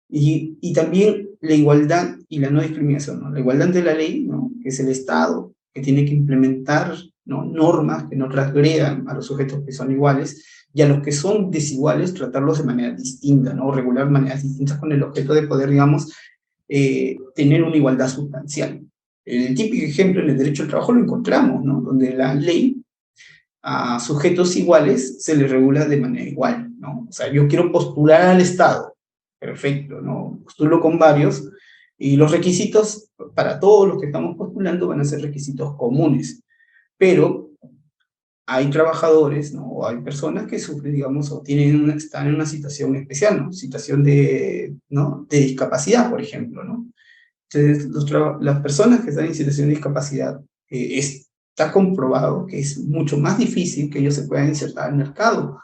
Y también la igualdad y la no discriminación, ¿no? La igualdad ante la ley, ¿no?, que es el Estado, que tiene que implementar, ¿no?, normas que no transgredan a los sujetos que son iguales, y a los que son desiguales tratarlos de manera distinta, ¿no?, regular maneras distintas con el objeto de poder, digamos, tener una igualdad sustancial. El típico ejemplo en el derecho al trabajo lo encontramos, ¿no?, donde la ley a sujetos iguales se les regula de manera igual, ¿no? O sea, yo quiero postular al Estado, perfecto, ¿no? Postulo con varios, y los requisitos para todos los que estamos postulando van a ser requisitos comunes, pero hay trabajadores, ¿no?, o hay personas que sufren, digamos, o están en una situación especial, ¿no?, situación ¿no?, de discapacidad, por ejemplo, ¿no? Entonces, las personas que están en situación de discapacidad, está comprobado que es mucho más difícil que ellos se puedan insertar al mercado,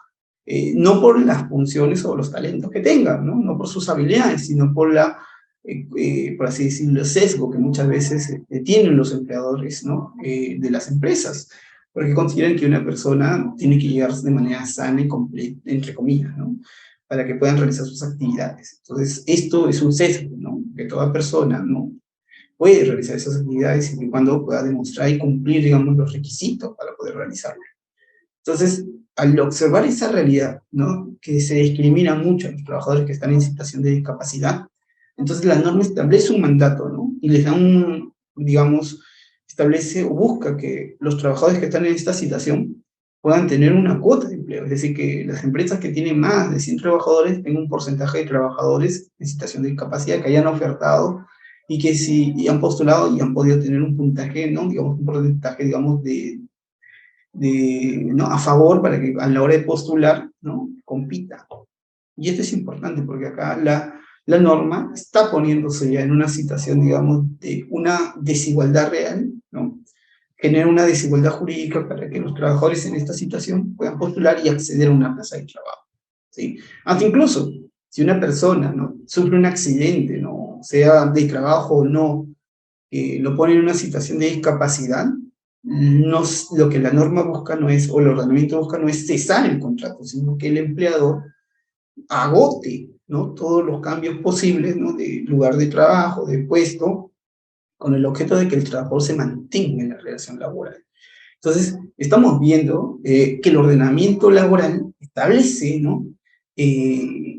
no por las funciones o los talentos que tengan, ¿no?, no por sus habilidades, sino por así decirlo, sesgo que muchas veces tienen los empleadores, ¿no?, de las empresas, porque consideran que una persona tiene que llegar de manera sana y completa, entre comillas, ¿no?, para que puedan realizar sus actividades. Entonces, esto es un sesgo, ¿no?, que toda persona, ¿no?, puede realizar esas actividades siempre y cuando pueda demostrar y cumplir, digamos, los requisitos para poder realizarlo. Entonces, al observar esa realidad, ¿no?, que se discrimina mucho a los trabajadores que están en situación de discapacidad, entonces la norma establece un mandato, ¿no?, y les da digamos, establece o busca que los trabajadores que están en esta situación puedan tener una cuota de empleo, es decir, que las empresas que tienen más de 100 trabajadores tengan un porcentaje de trabajadores en situación de discapacidad que hayan ofertado y que y han postulado y han podido tener un puntaje, ¿no?, digamos, un porcentaje, digamos, ¿no?, a favor para que a la hora de postular, ¿no?, compita. Y esto es importante porque acá la norma está poniéndose ya en una situación, digamos, de una desigualdad real, ¿no? Genera una desigualdad jurídica para que los trabajadores en esta situación puedan postular y acceder a una plaza de trabajo, ¿sí? Hasta incluso, si una persona, ¿no?, sufre un accidente, ¿no?, sea de trabajo o no, lo pone en una situación de discapacidad, lo que la norma busca no es, o el ordenamiento busca no es cesar el contrato, sino que el empleador agote, ¿no?, todos los cambios posibles, ¿no?, de lugar de trabajo, de puesto, con el objeto de que el trabajador se mantenga en la relación laboral. Entonces, estamos viendo que el ordenamiento laboral establece, ¿no?,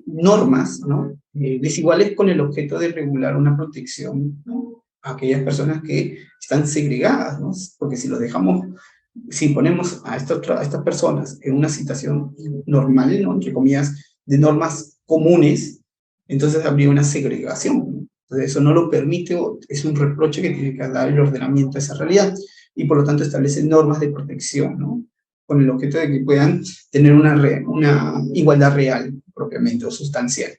normas, ¿no?, desiguales con el objeto de regular una protección, ¿no?, a aquellas personas que están segregadas, ¿no? Porque si ponemos a estas personas en una situación normal, ¿no?, entre comillas, de normas comunes, entonces habría una segregación, ¿no? Entonces, eso no lo permite, o es un reproche que tiene que dar el ordenamiento a esa realidad, y por lo tanto establece normas de protección, ¿no?, con el objeto de que puedan tener una igualdad real, propiamente, o sustancial.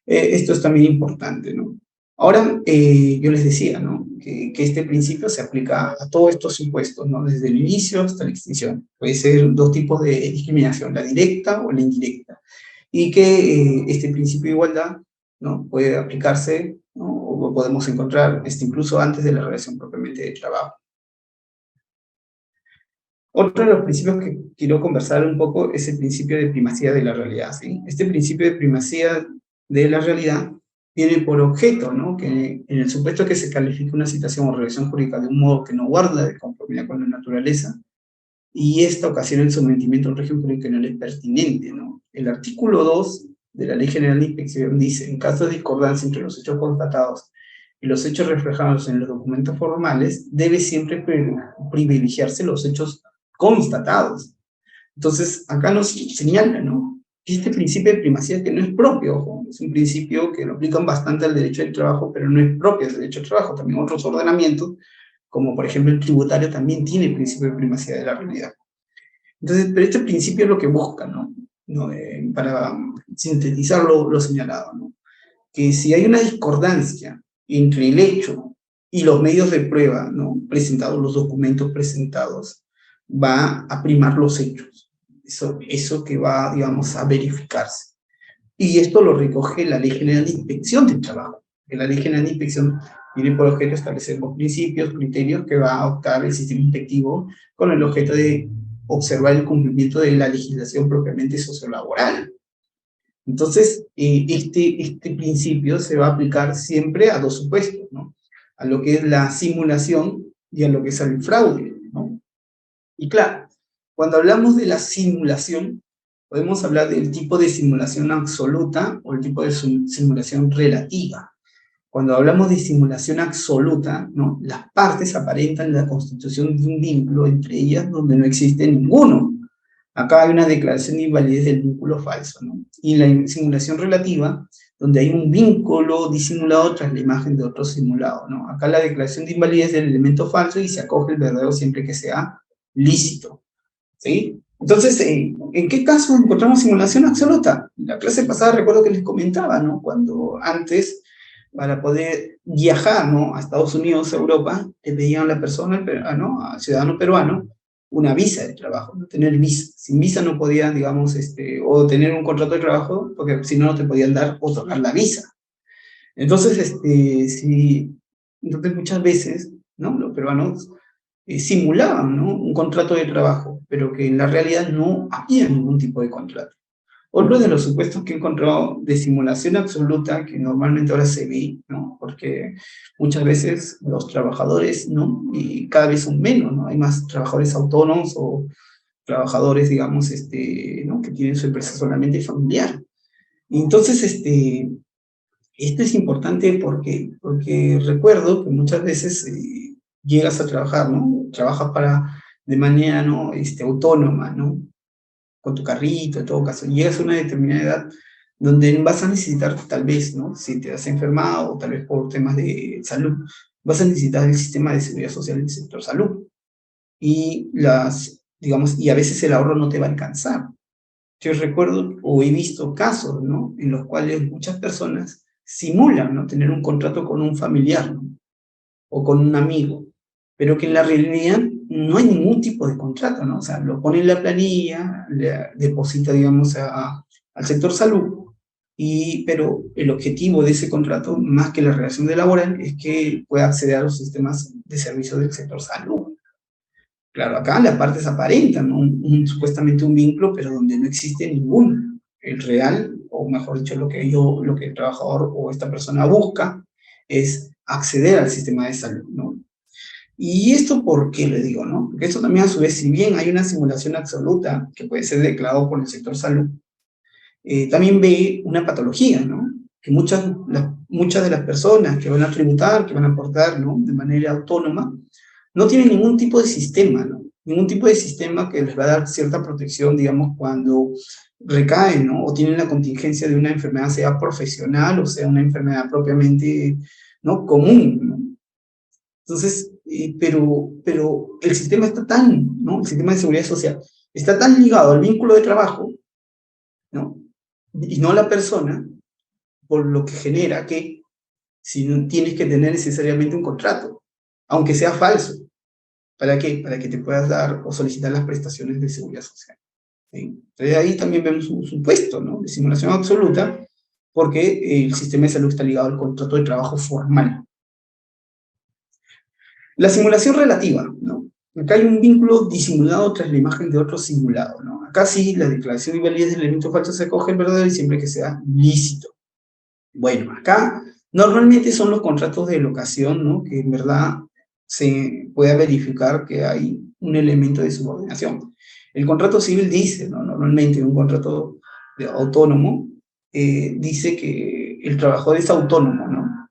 Esto es también importante, ¿no? Ahora, yo les decía, ¿no?, que este principio se aplica a todos estos impuestos, ¿no?, desde el inicio hasta la extinción. Puede ser dos tipos de discriminación, la directa o la indirecta, y que este principio de igualdad, ¿no?, puede aplicarse, ¿no?, o podemos encontrar incluso antes de la relación propiamente de trabajo. Otro de los principios que quiero conversar un poco es el principio de primacía de la realidad, ¿sí? Este principio de primacía de la realidad tiene por objeto, ¿no?, que en el supuesto que se califique una situación o relación jurídica de un modo que no guarda de conformidad con la naturaleza, y esta ocasiona el sometimiento a un régimen jurídico que no le es pertinente, ¿no? El artículo 2 de la Ley General de Inspección dice: en caso de discordancia entre los hechos constatados y los hechos reflejados en los documentos formales, debe siempre privilegiarse los hechos constatados. Entonces, acá nos señala, ¿no?, que este principio de primacía, que no es propio, ojo, es un principio que lo aplican bastante al derecho del trabajo, pero no es propio del derecho del trabajo. También otros ordenamientos, como por ejemplo el tributario, también tiene el principio de primacía de la realidad. Entonces, pero este principio es lo que busca, ¿no? Para sintetizar lo señalado, ¿no?, que si hay una discordancia entre el hecho y los medios de prueba, ¿no?, presentados, los documentos presentados, va a primar los hechos. Eso que va, digamos, a verificarse. Y esto lo recoge la Ley General de Inspección del Trabajo. Que la Ley General de Inspección tiene por objeto establecer los principios, criterios que va a adoptar el sistema inspectivo con el objeto de observar el cumplimiento de la legislación propiamente sociolaboral. Entonces, este principio se va a aplicar siempre a dos supuestos, ¿no?, a lo que es la simulación y a lo que es el fraude, ¿no? Y claro, cuando hablamos de la simulación, podemos hablar del tipo de simulación absoluta o el tipo de simulación relativa. Cuando hablamos de simulación absoluta, ¿no?, las partes aparentan la constitución de un vínculo entre ellas donde no existe ninguno. Acá hay una declaración de invalidez del vínculo falso, ¿no? Y la simulación relativa, donde hay un vínculo disimulado tras la imagen de otro simulado, ¿no? Acá la declaración de invalidez del elemento falso y se acoge el verdadero siempre que sea lícito, ¿sí? Entonces, ¿en qué caso encontramos simulación absoluta? En la clase pasada recuerdo que les comentaba, ¿no?, cuando antes, para poder viajar, ¿no?, a Estados Unidos, a Europa, le pedían a la persona, al ciudadano peruano, una visa de trabajo, no tener visa. Sin visa no podían, digamos, o tener un contrato de trabajo, porque si no, no te podían dar o otorgar la visa. Entonces, entonces muchas veces, ¿no?, los peruanos simulaban, ¿no?, un contrato de trabajo, pero que en la realidad no había ningún tipo de contrato. Otro de los supuestos que he encontrado de simulación absoluta, que normalmente ahora se ve, ¿no?, porque muchas veces los trabajadores, ¿no?, y cada vez son menos, ¿no?, hay más trabajadores autónomos o trabajadores, digamos, ¿no?, que tienen su empresa solamente familiar. Y entonces, esto es importante porque recuerdo que muchas veces llegas a trabajar, ¿no?, trabajas de manera, ¿no?, autónoma, ¿no?, con tu carrito, en todo caso, llegas a una determinada edad donde vas a necesitar, tal vez, ¿no?, si te has enfermado o tal vez por temas de salud, vas a necesitar el sistema de seguridad social del sector salud. Y digamos, y a veces el ahorro no te va a alcanzar. Yo recuerdo o he visto casos, ¿no?, en los cuales muchas personas simulan, ¿no?, tener un contrato con un familiar, ¿no?, o con un amigo, pero que en la realidad no hay ningún tipo de contrato, ¿no? O sea, lo pone en la planilla, le deposita, digamos, al sector salud, pero el objetivo de ese contrato, más que la relación de laboral, es que pueda acceder a los sistemas de servicios del sector salud. Claro, acá las partes aparentan, ¿no?, supuestamente un vínculo, pero donde no existe ninguno. El real, o mejor dicho, lo que el trabajador o esta persona busca es acceder al sistema de salud, ¿no? ¿Y esto por qué le digo, no? Porque esto también, a su vez, si bien hay una simulación absoluta que puede ser declarado por el sector salud, también ve una patología, ¿no? Que muchas de las personas que van a tributar, que van a aportar, ¿no?, de manera autónoma, no tienen ningún tipo de sistema, ¿no? Ningún tipo de sistema que les va a dar cierta protección, digamos, cuando recaen, ¿no?, o tienen la contingencia de una enfermedad, sea profesional o sea una enfermedad propiamente, ¿no?, común, ¿no? Entonces, pero el sistema está ¿no?, el sistema de seguridad social está tan ligado al vínculo de trabajo, ¿no?, y no a la persona, por lo que genera que si no tienes que tener necesariamente un contrato, aunque sea falso. ¿Para qué? Para que te puedas dar o solicitar las prestaciones de seguridad social, ¿sí? Entonces ahí también vemos un supuesto, ¿no?, de simulación absoluta, porque el sistema de salud está ligado al contrato de trabajo formal. La simulación relativa, ¿no? Acá hay un vínculo disimulado tras la imagen de otro simulado, ¿no? Acá sí, la declaración de validez del elemento falso se acoge el verdadero y siempre que sea lícito. Bueno, acá normalmente son los contratos de locación, ¿no? Que en verdad se puede verificar que hay un elemento de subordinación. El contrato civil dice, ¿no? Normalmente un contrato autónomo dice que el trabajador es autónomo, ¿no?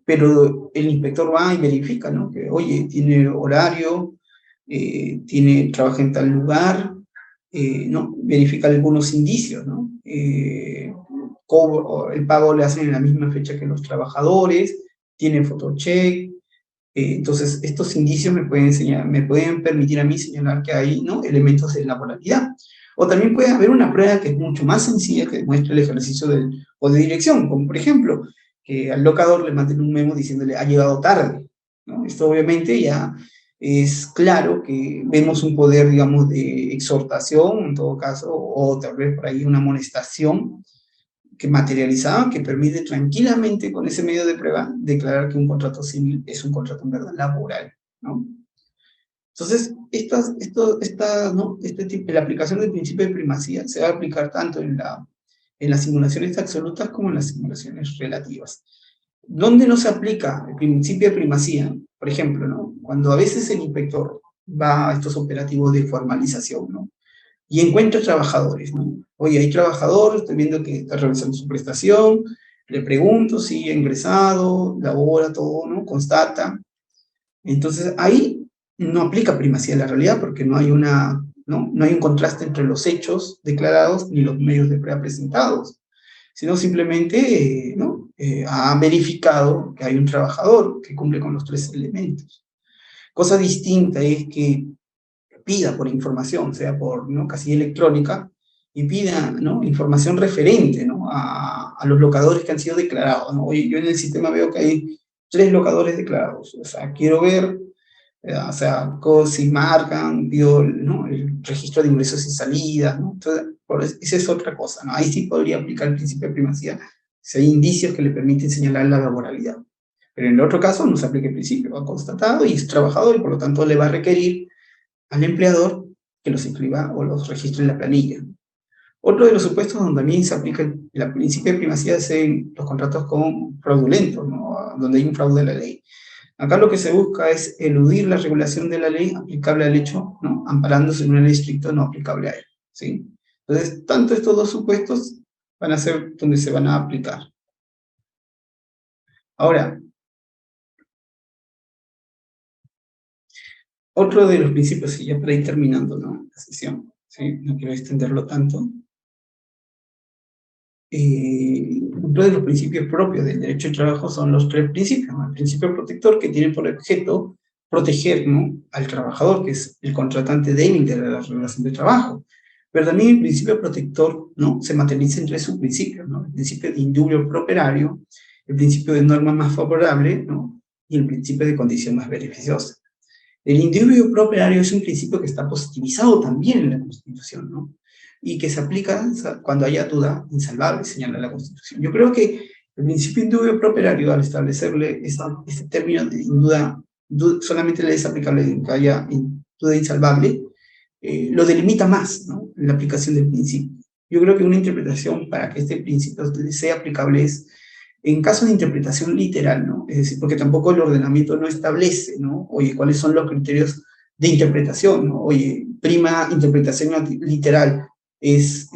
Pero el inspector va y verifica, ¿no? Que, oye, tiene horario, trabaja en tal lugar, ¿no? Verifica algunos indicios, ¿no? El pago le hacen en la misma fecha que los trabajadores, tiene photocheck, entonces estos indicios me pueden enseñar, me pueden permitir a mí señalar que hay, ¿no? Elementos de laboralidad. O también puede haber una prueba que es mucho más sencilla que demuestre el ejercicio del poder de dirección, como por ejemplo, que al locador le manden un memo diciéndole ha llegado tarde, ¿no? Esto obviamente ya es claro que vemos un poder, digamos, de exhortación, en todo caso, o tal vez por ahí una amonestación que materializada, que permite tranquilamente con ese medio de prueba declarar que un contrato civil es un contrato en verdad laboral, ¿no? Entonces, ¿no? La aplicación del principio de primacía se va a aplicar tanto en las simulaciones absolutas como en las simulaciones relativas. ¿Dónde no se aplica el principio de primacía? Por ejemplo, ¿no? Cuando a veces el inspector va a estos operativos de formalización, ¿no? Y encuentra trabajadores, ¿no? Oye, hay trabajadores, estoy viendo que está realizando su prestación, le pregunto si ha ingresado, labora, todo, ¿no? Constata. Entonces, ahí no aplica primacía de la realidad porque no hay un contraste entre los hechos declarados ni los medios de prueba presentados, sino simplemente, ¿no? Ha verificado que hay un trabajador que cumple con los tres elementos. Cosa distinta es que pida por información, sea por, ¿no? casilla electrónica, y pida, ¿no? información referente, ¿no? a los locadores que han sido declarados, ¿no? Oye, yo en el sistema veo que hay 3 locadores declarados, o sea, quiero ver, o sea, si marcan, pido, ¿no? el registro de ingresos y salidas, ¿no? Entonces, esa es otra cosa, ¿no? Ahí sí podría aplicar el principio de primacía si hay indicios que le permiten señalar la laboralidad. Pero en el otro caso no se aplica el principio, ha constatado y es trabajador y por lo tanto le va a requerir al empleador que los inscriba o los registre en la planilla. Otro de los supuestos donde también se aplica el principio de primacía es en los contratos con fraudulentos, ¿no? Donde hay un fraude de la ley. Acá lo que se busca es eludir la regulación de la ley aplicable al hecho, ¿no? amparándose en una ley estricta no aplicable a él. ¿Sí? Entonces, tanto estos dos supuestos van a ser donde se van a aplicar. Ahora, otro de los principios, y ya para ir terminando, ¿no? la sesión, ¿sí? No quiero extenderlo tanto. Uno de los principios propios del derecho de trabajo son los 3 principios, ¿no? El principio protector, que tiene por objeto proteger, ¿no? al trabajador, que es el contratante débil de la relación de trabajo. Pero también el principio protector, ¿no? se materializa en 3 subprincipios, ¿no? El principio de indubio pro operario, el principio de norma más favorable, ¿no? y el principio de condición más beneficiosa. El indubio pro operario es un principio que está positivizado también en la Constitución, ¿no? Y que se aplica cuando haya duda insalvable, señala la Constitución. Yo creo que el principio indubio pro operario, al establecerle este término de solamente le es aplicable en que haya duda insalvable, lo delimita más, ¿no? En la aplicación del principio. Yo creo que una interpretación para que este principio sea aplicable es en caso de interpretación literal, ¿no? Es decir, porque tampoco el ordenamiento no establece, ¿no? Oye, ¿cuáles son los criterios de interpretación, ¿no? Oye, prima interpretación literal es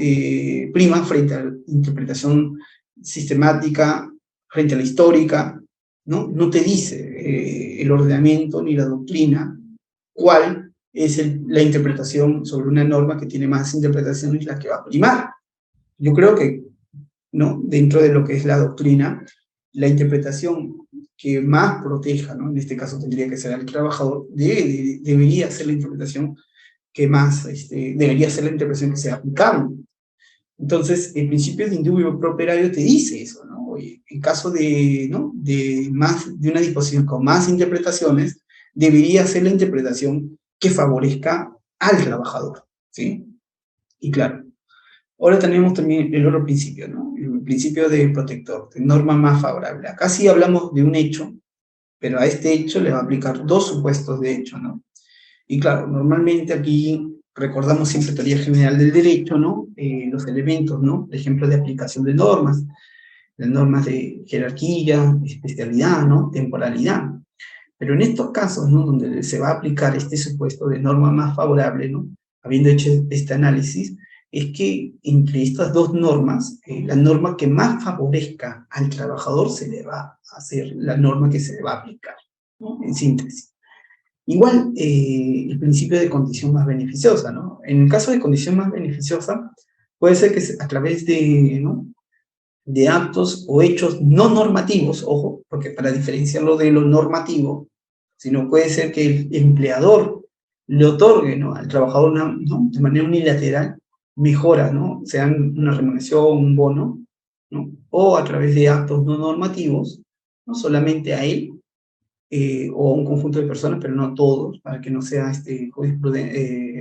prima frente a la interpretación sistemática, frente a la histórica, ¿no? No te dice el ordenamiento ni la doctrina cuál es la interpretación sobre una norma que tiene más interpretación y la que va a primar. Yo creo que, ¿no? dentro de lo que es la doctrina, la interpretación que más proteja, ¿no? en este caso tendría que ser al trabajador, debería ser la interpretación que más, debería ser la interpretación que sea aplicable. Entonces, el principio de indubio pro operario te dice eso, ¿no? Oye, en caso de, ¿no? de una disposición con más interpretaciones, debería ser la interpretación que favorezca al trabajador, ¿sí? Y claro, ahora tenemos también el otro principio, ¿no? El principio de protector, de norma más favorable. Acá sí hablamos de un hecho, pero a este hecho le va a aplicar 2 supuestos de hecho, ¿no? Y claro, normalmente aquí recordamos siempre teoría general del derecho, ¿no? Los elementos, ¿no? Por ejemplo, de aplicación de normas, las normas de jerarquía, especialidad, ¿no? Temporalidad. Pero en estos casos, ¿no? Donde se va a aplicar este supuesto de norma más favorable, ¿no? Habiendo hecho este análisis, es que entre estas dos normas, la norma que más favorezca al trabajador se le va a hacer la norma que se le va a aplicar, ¿no? En síntesis. Igual, el principio de condición más beneficiosa, ¿no? En el caso de condición más beneficiosa, puede ser que a través de, ¿no? de actos o hechos no normativos, ojo, porque para diferenciarlo de lo normativo, sino puede ser que el empleador le otorgue, ¿no? al trabajador ¿no? de manera unilateral mejoras, ¿no? Sean una remuneración, un bono, ¿no? O a través de actos no normativos, no solamente a él, o a un conjunto de personas, pero no a todos, para que no sea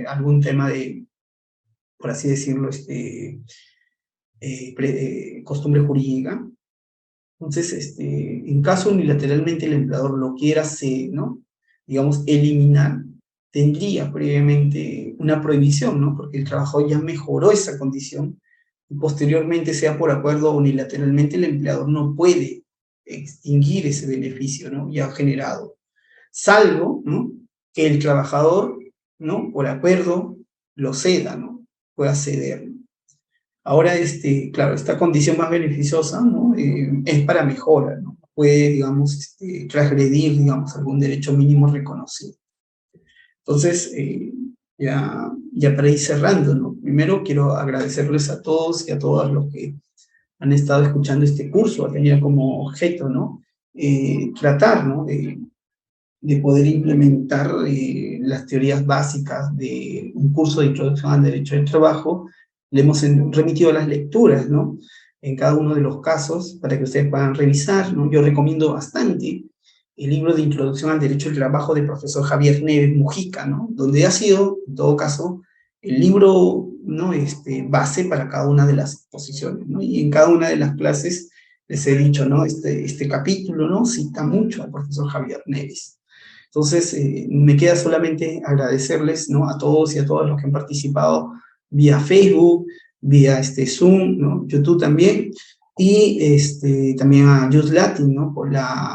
algún tema de, por así decirlo, costumbre jurídica. Entonces, en caso unilateralmente el empleador lo quiera, ¿no? digamos, eliminar, tendría previamente una prohibición, ¿no? Porque el trabajador ya mejoró esa condición y posteriormente, sea por acuerdo o unilateralmente, el empleador no puede extinguir ese beneficio, ¿no? ya generado, salvo, ¿no? que el trabajador, ¿no? por acuerdo, lo ceda, ¿no? pueda ceder. Ahora, claro, esta condición más beneficiosa, ¿no? Es para mejora, ¿no? Puede, digamos, transgredir, digamos, algún derecho mínimo reconocido. Entonces, ya para ir cerrando, ¿no? Primero quiero agradecerles a todos y a todas los que han estado escuchando este curso. Tenía como objeto, ¿no? Tratar, ¿no? de poder implementar las teorías básicas de un curso de introducción al derecho del trabajo. Le hemos remitido las lecturas, ¿no? En cada uno de los casos para que ustedes puedan revisar, ¿no? Yo recomiendo bastante el libro de Introducción al Derecho del Trabajo del profesor Javier Neves Mujica, ¿no? Donde ha sido, en todo caso, el libro, ¿no? base para cada una de las posiciones, ¿no? Y en cada una de las clases les he dicho, ¿no? Este capítulo, ¿no? Cita mucho al profesor Javier Neves. Entonces, me queda solamente agradecerles, ¿no? a todos y a todas los que han participado vía Facebook, vía Zoom, ¿no? YouTube también, y también a Just Latin, ¿no?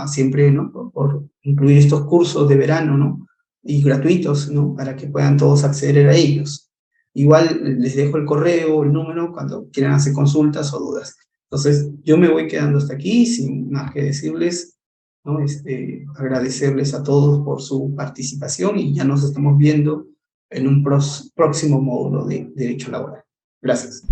Siempre, ¿no? por incluir estos cursos de verano, ¿no? Y gratuitos, ¿no? Para que puedan todos acceder a ellos. Igual les dejo el correo, el número, cuando quieran hacer consultas o dudas. Entonces, yo me voy quedando hasta aquí, sin más que decirles, ¿no? Agradecerles a todos por su participación y ya nos estamos viendo en un próximo módulo de Derecho Laboral. Gracias.